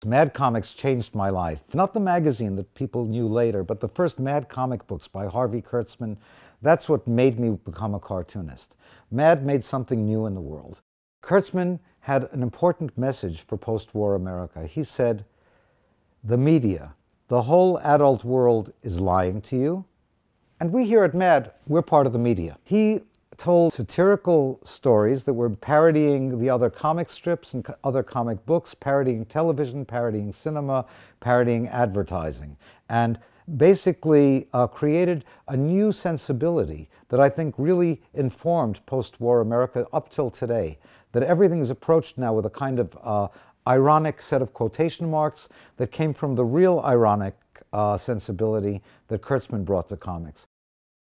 Mad Comics changed my life. Not the magazine that people knew later, but the first Mad comic books by Harvey Kurtzman. That's what made me become a cartoonist. Mad made something new in the world. Kurtzman had an important message for post-war America. He said, the media, the whole adult world is lying to you. And we here at Mad, we're part of the media. He told satirical stories that were parodying the other comic strips and other comic books, parodying television, parodying cinema, parodying advertising, and basically created a new sensibility that I think really informed post-war America up till today, that everything is approached now with a kind of ironic set of quotation marks that came from the real ironic sensibility that Kurtzman brought to comics.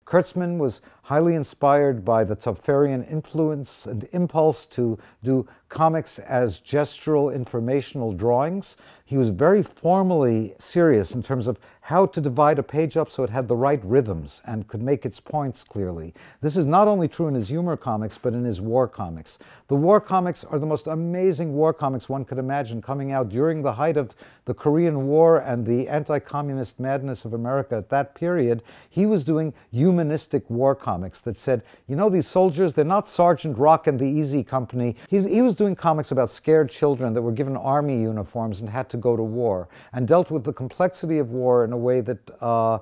Kurtzman was highly inspired by the Topferian influence and impulse to do comics as gestural, informational drawings. He was very formally serious in terms of how to divide a page up so it had the right rhythms and could make its points clearly. This is not only true in his humor comics, but in his war comics. The war comics are the most amazing war comics one could imagine, coming out during the height of the Korean War and the anti-communist madness of America at that period. He was doing humanistic war comics that said, you know, these soldiers, they're not Sergeant Rock and the Easy Company. He was doing comics about scared children that were given army uniforms and had to go to war, and dealt with the complexity of war in a way that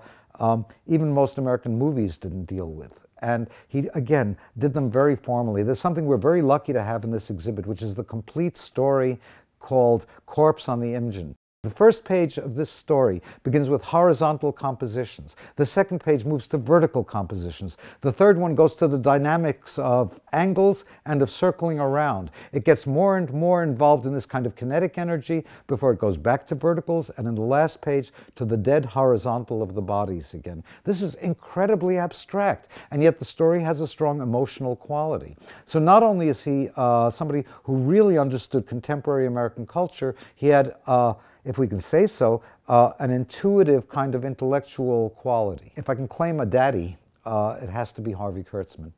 even most American movies didn't deal with. And he, again, did them very formally. There's something we're very lucky to have in this exhibit, which is the complete story called Corpse on the Engine. The first page of this story begins with horizontal compositions. The second page moves to vertical compositions. The third one goes to the dynamics of angles and of circling around. It gets more and more involved in this kind of kinetic energy before it goes back to verticals, and in the last page to the dead horizontal of the bodies again. This is incredibly abstract, and yet the story has a strong emotional quality. So not only is he somebody who really understood contemporary American culture, he had if we can say so, an intuitive kind of intellectual quality. If I can claim a daddy, it has to be Harvey Kurtzman.